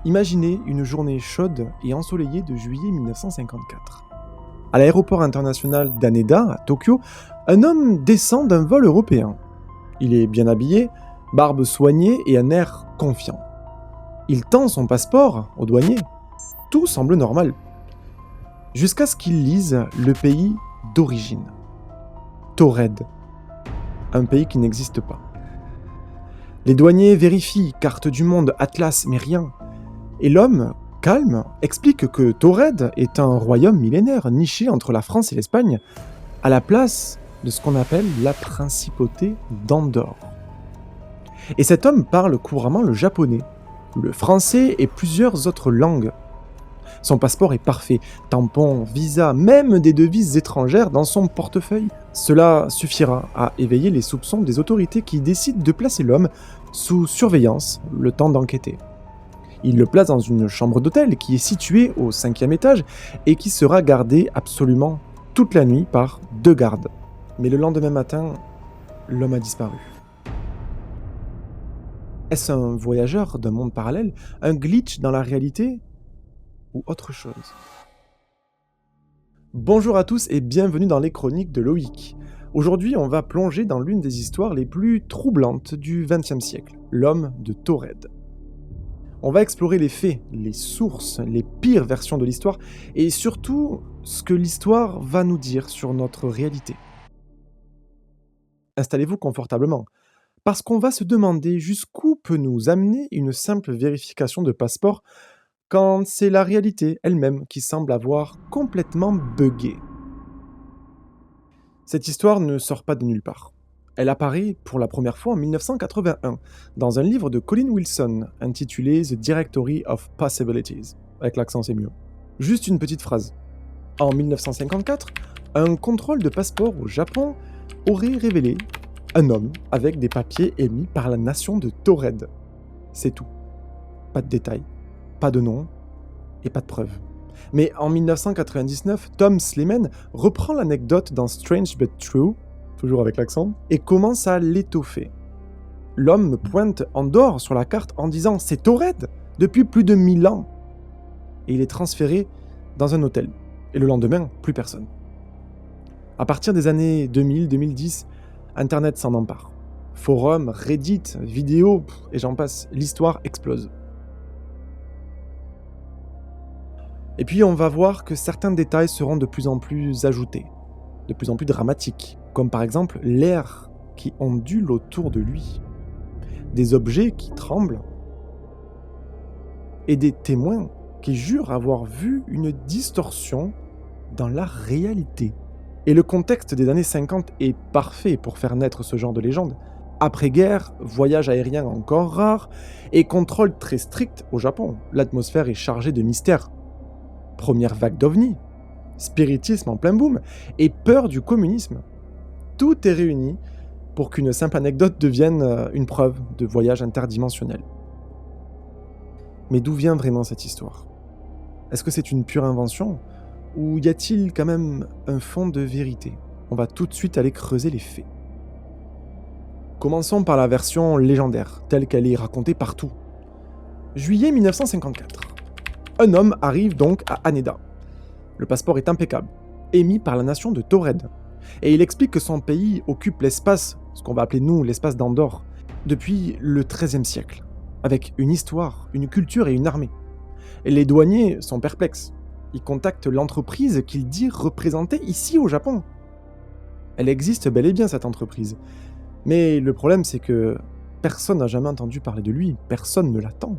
Imaginez une journée chaude et ensoleillée de juillet 1954. À l'aéroport international d'Haneda, à Tokyo, un homme descend d'un vol européen. Il est bien habillé, barbe soignée et un air confiant. Il tend son passeport au douanier. Tout semble normal. Jusqu'à ce qu'il lise le pays d'origine. Taured. Un pays qui n'existe pas. Les douaniers vérifient, carte du monde, atlas, mais rien. Et l'homme, calme, explique que Taured est un royaume millénaire niché entre la France et l'Espagne, à la place de ce qu'on appelle la principauté d'Andorre. Et cet homme parle couramment le japonais, le français et plusieurs autres langues. Son passeport est parfait, tampon, visa, même des devises étrangères dans son portefeuille. Cela suffira à éveiller les soupçons des autorités qui décident de placer l'homme sous surveillance le temps d'enquêter. Il le place dans une chambre d'hôtel qui est située au 5e étage et qui sera gardée absolument toute la nuit par 2 gardes. Mais le lendemain matin, l'homme a disparu. Est-ce un voyageur d'un monde parallèle, un glitch dans la réalité ou autre chose? Bonjour à tous et bienvenue dans les chroniques de Loïc. Aujourd'hui, on va plonger dans l'une des histoires les plus troublantes du XXe siècle, l'homme de Taured. On va explorer les faits, les sources, les pires versions de l'histoire et surtout ce que l'histoire va nous dire sur notre réalité. Installez-vous confortablement, parce qu'on va se demander jusqu'où peut nous amener une simple vérification de passeport quand c'est la réalité elle-même qui semble avoir complètement buggé. Cette histoire ne sort pas de nulle part. Elle apparaît pour la première fois en 1981 dans un livre de Colin Wilson intitulé The Directory of Possibilities. Avec l'accent, c'est mieux. Juste une petite phrase. En 1954, un contrôle de passeport au Japon aurait révélé un homme avec des papiers émis par la nation de Taured. C'est tout. Pas de détails, pas de nom et pas de preuves. Mais en 1999, Tom Sleeman reprend l'anecdote dans Strange But True, toujours avec l'accent, et commence à l'étoffer. L'homme pointe Andorre sur la carte en disant « C'est Taured depuis plus de 1000 ans !» Et il est transféré dans un hôtel. Et le lendemain, plus personne. À partir des années 2000-2010, Internet s'en empare. Forums, Reddit, vidéos, et j'en passe, l'histoire explose. Et puis on va voir que certains détails seront de plus en plus ajoutés, de plus en plus dramatiques, comme par exemple l'air qui ondule autour de lui, des objets qui tremblent, et des témoins qui jurent avoir vu une distorsion dans la réalité. Et le contexte des années 50 est parfait pour faire naître ce genre de légende. Après-guerre, voyage aérien encore rare, et contrôle très strict au Japon. L'atmosphère est chargée de mystères. Première vague d'ovnis, spiritisme en plein boom, et peur du communisme. Tout est réuni pour qu'une simple anecdote devienne une preuve de voyage interdimensionnel. Mais d'où vient vraiment cette histoire? Est-ce que c'est une pure invention? Ou y a-t-il quand même un fond de vérité? On va tout de suite aller creuser les faits. Commençons par la version légendaire, telle qu'elle est racontée partout. Juillet 1954. Un homme arrive donc à Haneda. Le passeport est impeccable, émis par la nation de Taured. Et il explique que son pays occupe l'espace, ce qu'on va appeler nous l'espace d'Andorre, depuis le XIIIe siècle, avec une histoire, une culture et une armée. Et les douaniers sont perplexes. Ils contactent l'entreprise qu'il dit représenter ici au Japon. Elle existe bel et bien cette entreprise. Mais le problème c'est que personne n'a jamais entendu parler de lui, personne ne l'attend.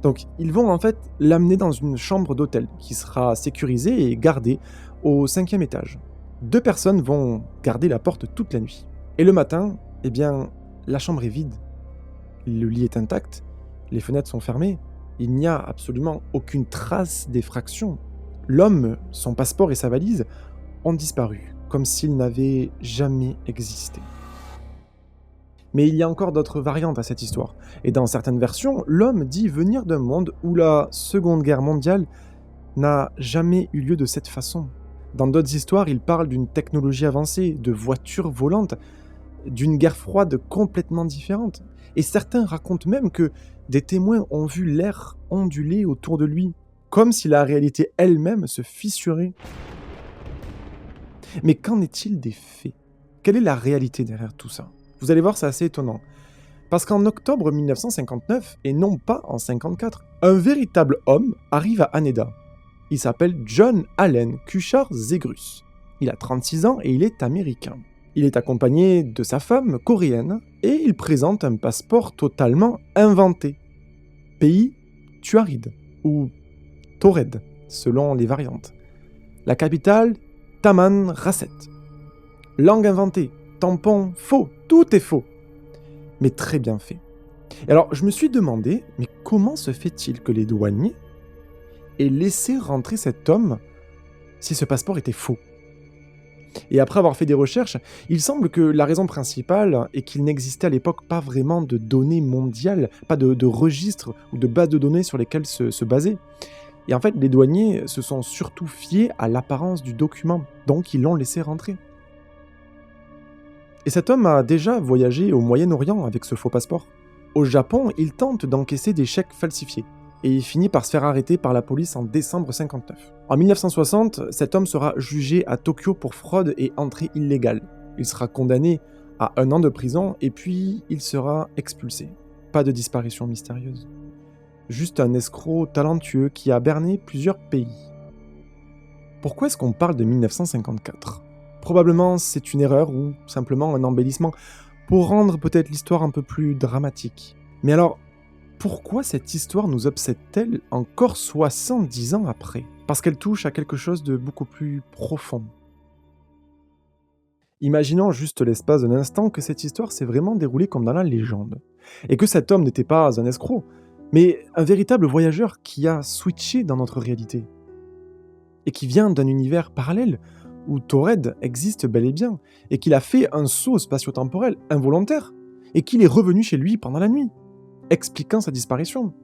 Donc ils vont en fait l'amener dans une chambre d'hôtel qui sera sécurisée et gardée au 5e étage. 2 personnes vont garder la porte toute la nuit. Et le matin, eh bien, la chambre est vide. Le lit est intact, les fenêtres sont fermées, il n'y a absolument aucune trace d'effraction. L'homme, son passeport et sa valise ont disparu, comme s'ils n'avaient jamais existé. Mais il y a encore d'autres variantes à cette histoire. Et dans certaines versions, l'homme dit venir d'un monde où la Seconde Guerre mondiale n'a jamais eu lieu de cette façon. Dans d'autres histoires, il parle d'une technologie avancée, de voitures volantes, d'une guerre froide complètement différente. Et certains racontent même que des témoins ont vu l'air onduler autour de lui, comme si la réalité elle-même se fissurait. Mais qu'en est-il des faits? Quelle est la réalité derrière tout ça? Vous allez voir, c'est assez étonnant. Parce qu'en octobre 1959, et non pas en 1954, un véritable homme arrive à Haneda. Il s'appelle John Allen Cushard Zegrus. Il a 36 ans et il est américain. Il est accompagné de sa femme coréenne et il présente un passeport totalement inventé. Pays Tuarid ou Taured, selon les variantes. La capitale Taman Rasset. Langue inventée, tampon faux, tout est faux. Mais très bien fait. Et alors, je me suis demandé, mais comment se fait-il que les douaniers aient laissé rentrer cet homme si ce passeport était faux? Et après avoir fait des recherches, il semble que la raison principale est qu'il n'existait à l'époque pas vraiment de données mondiales, pas de registres ou de bases de données sur lesquelles se baser. Et en fait, les douaniers se sont surtout fiés à l'apparence du document, donc ils l'ont laissé rentrer. Et cet homme a déjà voyagé au Moyen-Orient avec ce faux passeport. Au Japon, il tente d'encaisser des chèques falsifiés, et il finit par se faire arrêter par la police en décembre 59. En 1960, cet homme sera jugé à Tokyo pour fraude et entrée illégale. Il sera condamné à 1 an de prison, et puis il sera expulsé. Pas de disparition mystérieuse. Juste un escroc talentueux qui a berné plusieurs pays. Pourquoi est-ce qu'on parle de 1954 ? Probablement c'est une erreur ou simplement un embellissement pour rendre peut-être l'histoire un peu plus dramatique. Mais alors, pourquoi cette histoire nous obsède-t-elle encore 70 ans après ? Parce qu'elle touche à quelque chose de beaucoup plus profond. Imaginons juste l'espace d'un instant que cette histoire s'est vraiment déroulée comme dans la légende. Et que cet homme n'était pas un escroc, mais un véritable voyageur qui a switché dans notre réalité. Et qui vient d'un univers parallèle où Taured existe bel et bien, et qu'il a fait un saut spatio-temporel involontaire, et qu'il est revenu chez lui pendant la nuit, expliquant sa disparition.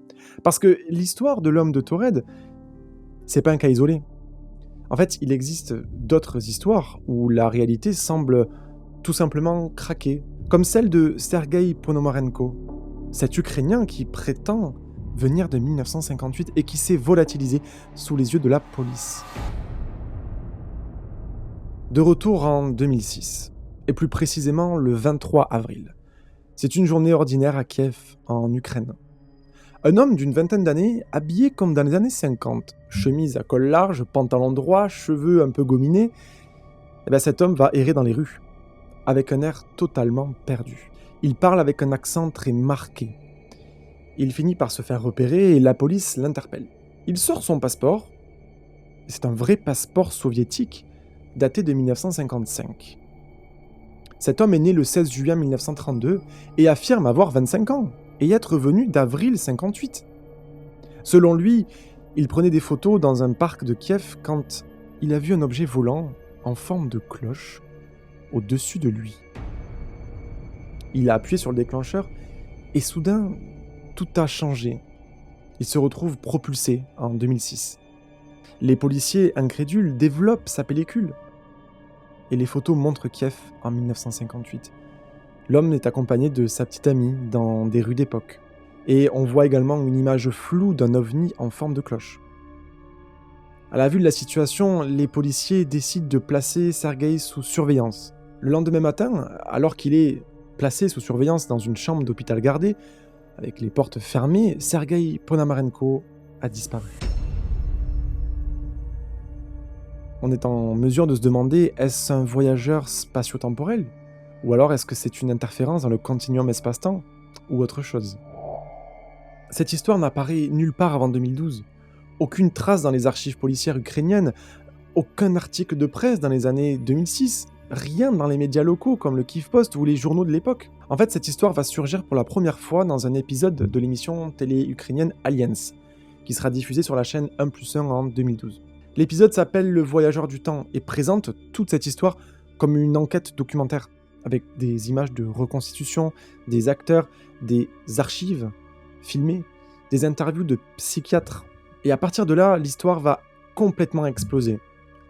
Parce que l'histoire de l'homme de Taured, c'est pas un cas isolé. En fait, il existe d'autres histoires où la réalité semble tout simplement craquer, comme celle de Sergei Ponomarenko, cet Ukrainien qui prétend venir de 1958 et qui s'est volatilisé sous les yeux de la police. De retour en 2006, et plus précisément le 23 avril. C'est une journée ordinaire à Kiev, en Ukraine. Un homme d'une vingtaine d'années, habillé comme dans les années 50, chemise à col large, pantalon droit, cheveux un peu gominés, cet homme va errer dans les rues, avec un air totalement perdu. Il parle avec un accent très marqué. Il finit par se faire repérer et la police l'interpelle. Il sort son passeport, c'est un vrai passeport soviétique, daté de 1955. Cet homme est né le 16 juin 1932 et affirme avoir 25 ans et être venu d'avril 58. Selon lui, il prenait des photos dans un parc de Kiev quand il a vu un objet volant en forme de cloche au-dessus de lui. Il a appuyé sur le déclencheur et soudain, tout a changé. Il se retrouve propulsé en 2006. Les policiers incrédules développent sa pellicule. Et les photos montrent Kiev en 1958. L'homme est accompagné de sa petite amie dans des rues d'époque. Et on voit également une image floue d'un ovni en forme de cloche. À la vue de la situation, les policiers décident de placer Sergueï sous surveillance. Le lendemain matin, alors qu'il est placé sous surveillance dans une chambre d'hôpital gardée, avec les portes fermées, Sergueï Ponomarenko a disparu. On est en mesure de se demander, est-ce un voyageur spatio-temporel ? Ou alors est-ce que c'est une interférence dans le continuum espace-temps ? Ou autre chose ? Cette histoire n'apparaît nulle part avant 2012. Aucune trace dans les archives policières ukrainiennes, aucun article de presse dans les années 2006, rien dans les médias locaux comme le Kyiv Post ou les journaux de l'époque. En fait, cette histoire va surgir pour la première fois dans un épisode de l'émission télé ukrainienne Aliens, qui sera diffusée sur la chaîne 1+1 en 2012. L'épisode s'appelle Le Voyageur du Temps et présente toute cette histoire comme une enquête documentaire, avec des images de reconstitution, des acteurs, des archives filmées, des interviews de psychiatres. Et à partir de là, l'histoire va complètement exploser.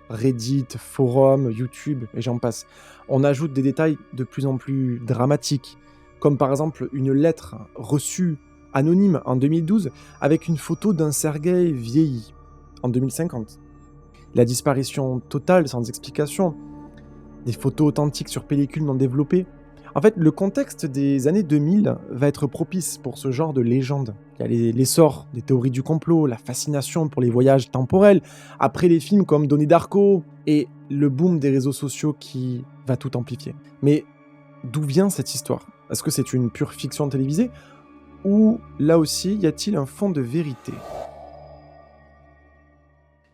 Reddit, forum, YouTube, et j'en passe. On ajoute des détails de plus en plus dramatiques, comme par exemple une lettre reçue anonyme en 2012 avec une photo d'un Sergueï vieilli en 2050. La disparition totale sans explication, des photos authentiques sur pellicule non développées. En fait, le contexte des années 2000 va être propice pour ce genre de légende. Il y a l'essor des théories du complot, la fascination pour les voyages temporels, après les films comme Donnie Darko, et le boom des réseaux sociaux qui va tout amplifier. Mais d'où vient cette histoire ? Est-ce que c'est une pure fiction télévisée ? Ou, là aussi, y a-t-il un fond de vérité ?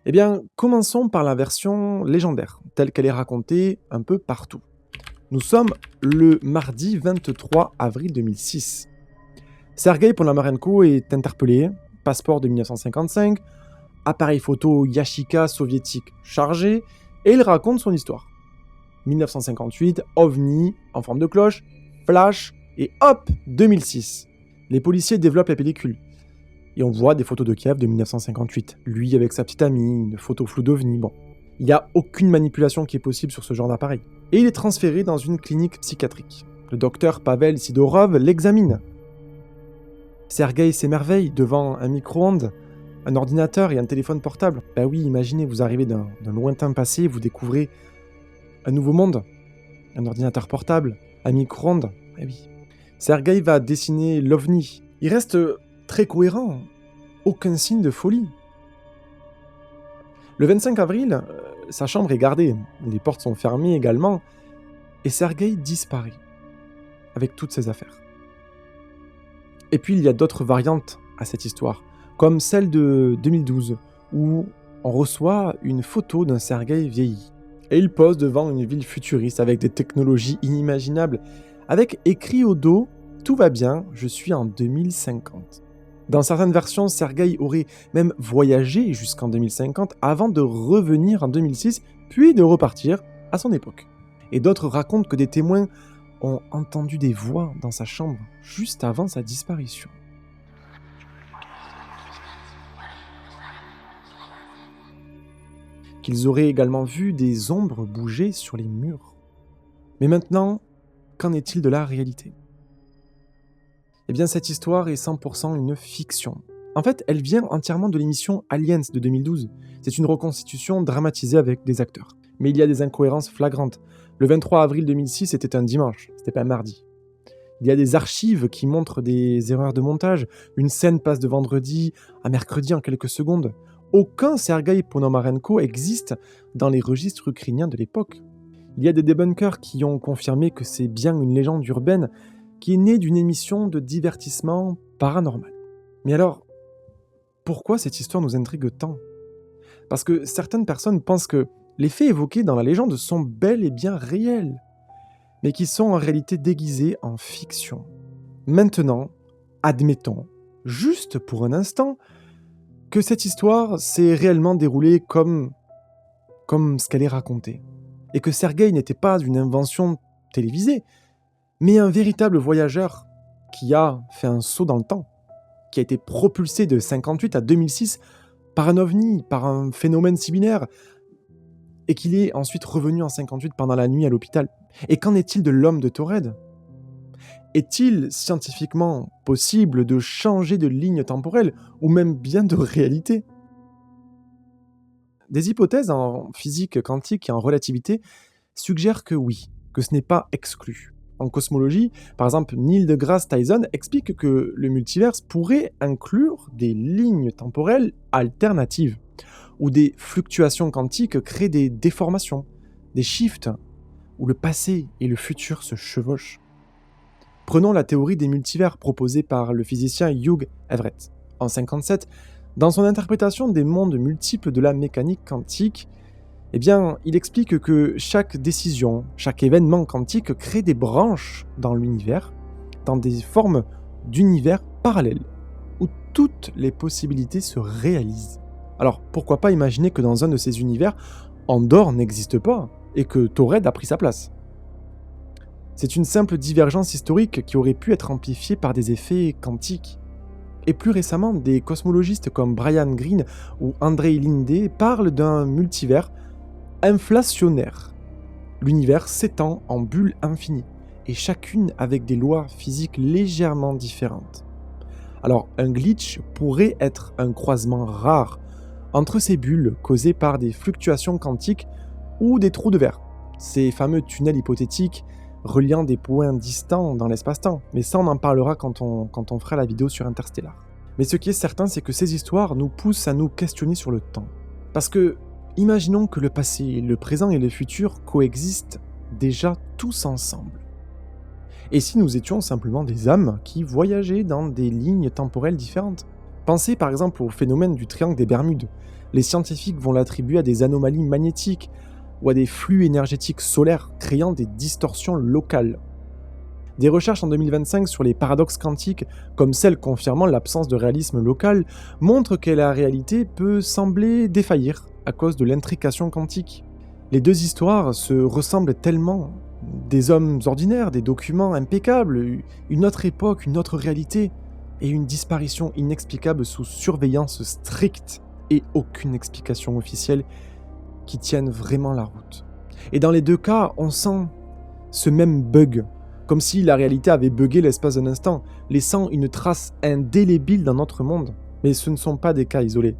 Eh bien, commençons par la version légendaire, telle qu'elle est racontée un peu partout. Nous sommes le mardi 23 avril 2006. Sergueï Ponomarenko est interpellé, passeport de 1955, appareil photo Yashica soviétique chargé, et il raconte son histoire. 1958, OVNI en forme de cloche, flash, et hop, 2006. Les policiers développent la pellicule. Et on voit des photos de Kiev de 1958. Lui avec sa petite amie, une photo floue d'OVNI, bon. Il n'y a aucune manipulation qui est possible sur ce genre d'appareil. Et il est transféré dans une clinique psychiatrique. Le docteur Pavel Sidorov l'examine. Sergueï s'émerveille devant un micro-ondes, un ordinateur et un téléphone portable. Ben oui, imaginez, vous arrivez d'un lointain passé, vous découvrez un nouveau monde. Un ordinateur portable, un micro-ondes. Ben oui. Sergueï va dessiner l'OVNI. Il reste très cohérent. Aucun signe de folie. Le 25 avril, sa chambre est gardée. Les portes sont fermées également. Et Sergueï disparaît. Avec toutes ses affaires. Et puis il y a d'autres variantes à cette histoire. Comme celle de 2012, où on reçoit une photo d'un Sergueï vieilli. Et il pose devant une ville futuriste avec des technologies inimaginables, avec écrit au dos « Tout va bien, je suis en 2050 ». Dans certaines versions, Sergueï aurait même voyagé jusqu'en 2050 avant de revenir en 2006, puis de repartir à son époque. Et d'autres racontent que des témoins ont entendu des voix dans sa chambre juste avant sa disparition. Qu'ils auraient également vu des ombres bouger sur les murs. Mais maintenant, qu'en est-il de la réalité ? Eh bien, cette histoire est 100% une fiction. En fait, elle vient entièrement de l'émission Aliens de 2012. C'est une reconstitution dramatisée avec des acteurs. Mais il y a des incohérences flagrantes. Le 23 avril 2006, c'était un dimanche, c'était pas un mardi. Il y a des archives qui montrent des erreurs de montage. Une scène passe de vendredi à mercredi en quelques secondes. Aucun Sergueï Ponomarenko existe dans les registres ukrainiens de l'époque. Il y a des débunkers qui ont confirmé que c'est bien une légende urbaine qui est née d'une émission de divertissement paranormal. Mais alors, pourquoi cette histoire nous intrigue tant ? Parce que certaines personnes pensent que les faits évoqués dans la légende sont bel et bien réels, mais qui sont en réalité déguisés en fiction. Maintenant, admettons, juste pour un instant, que cette histoire s'est réellement déroulée comme ce qu'elle est racontée, et que Sergueï n'était pas une invention télévisée, mais un véritable voyageur qui a fait un saut dans le temps, qui a été propulsé de 58 à 2006 par un ovni, par un phénomène similaire, et qu'il est ensuite revenu en 58 pendant la nuit à l'hôpital. Et qu'en est-il de l'homme de Taured ? Est-il scientifiquement possible de changer de ligne temporelle, ou même bien de réalité ? Des hypothèses en physique quantique et en relativité suggèrent que oui, que ce n'est pas exclu. En cosmologie, par exemple, Neil deGrasse Tyson explique que le multiverse pourrait inclure des lignes temporelles alternatives, où des fluctuations quantiques créent des déformations, des shifts, où le passé et le futur se chevauchent. Prenons la théorie des multivers proposée par le physicien Hugh Everett en 1957. Dans son interprétation des mondes multiples de la mécanique quantique, eh bien, il explique que chaque décision, chaque événement quantique crée des branches dans l'univers, dans des formes d'univers parallèles, où toutes les possibilités se réalisent. Alors, pourquoi pas imaginer que dans un de ces univers, Andorre n'existe pas, et que Taured a pris sa place. C'est une simple divergence historique qui aurait pu être amplifiée par des effets quantiques. Et plus récemment, des cosmologistes comme Brian Greene ou Andrei Linde parlent d'un multivers inflationnaire. L'univers s'étend en bulle infinie. et chacune avec des lois physiques légèrement différentes. Alors, un glitch pourrait être un croisement rare entre ces bulles causées par des fluctuations quantiques ou des trous de verre, ces fameux tunnels hypothétiques reliant des points distants dans l'espace-temps. Mais ça, on en parlera quand on fera la vidéo sur Interstellar. Mais ce qui est certain, c'est que ces histoires nous poussent à nous questionner sur le temps. Parce que, imaginons que le passé, le présent et le futur coexistent déjà tous ensemble. Et si nous étions simplement des âmes qui voyageaient dans des lignes temporelles différentes? Pensez par exemple au phénomène du triangle des Bermudes. Les scientifiques vont l'attribuer à des anomalies magnétiques ou à des flux énergétiques solaires créant des distorsions locales. Des recherches en 2025 sur les paradoxes quantiques, comme celle confirmant l'absence de réalisme local, montrent que la réalité peut sembler défaillir à cause de l'intrication quantique. Les deux histoires se ressemblent tellement. Des hommes ordinaires, des documents impeccables, une autre époque, une autre réalité, et une disparition inexplicable sous surveillance stricte et aucune explication officielle qui tienne vraiment la route. Et dans les deux cas, on sent ce même bug, comme si la réalité avait bugué l'espace d'un instant, laissant une trace indélébile dans notre monde. Mais ce ne sont pas des cas isolés.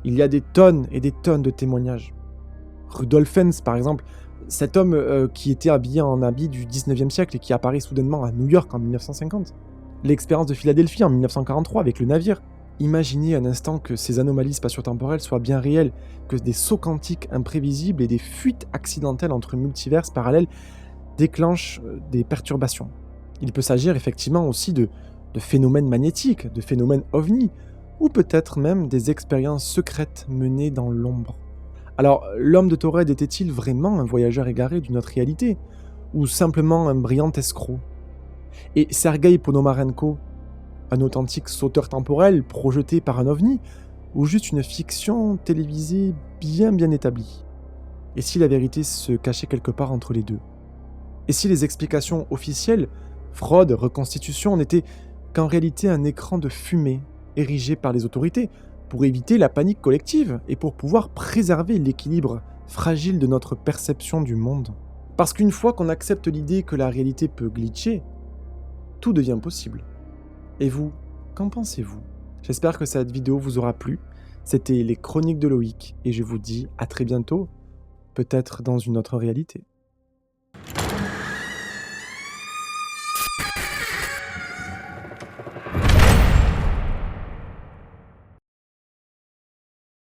Il y a des tonnes et des tonnes de témoignages. Rudolf Hens, par exemple, cet homme qui était habillé en habit du 19e siècle et qui apparaît soudainement à New York en 1950. L'expérience de Philadelphie en 1943 avec le navire. Imaginez un instant que ces anomalies spatio-temporelles soient bien réelles, que des sauts quantiques imprévisibles et des fuites accidentelles entre multiverses parallèles déclenchent des perturbations. Il peut s'agir effectivement aussi de phénomènes magnétiques, de phénomènes ovnis, ou peut-être même des expériences secrètes menées dans l'ombre. Alors, l'homme de Taured était-il vraiment un voyageur égaré d'une autre réalité, ou simplement un brillant escroc? Et Sergei Ponomarenko, un authentique sauteur temporel projeté par un ovni, ou juste une fiction télévisée bien établie? Et si la vérité se cachait quelque part entre les deux? Et si les explications officielles, fraude, reconstitution, n'étaient qu'en réalité un écran de fumée érigé par les autorités pour éviter la panique collective et pour pouvoir préserver l'équilibre fragile de notre perception du monde? Parce qu'une fois qu'on accepte l'idée que la réalité peut glitcher, tout devient possible. Et vous, qu'en pensez-vous? J'espère que cette vidéo vous aura plu. C'était les Chroniques de Loïc et je vous dis à très bientôt, peut-être dans une autre réalité.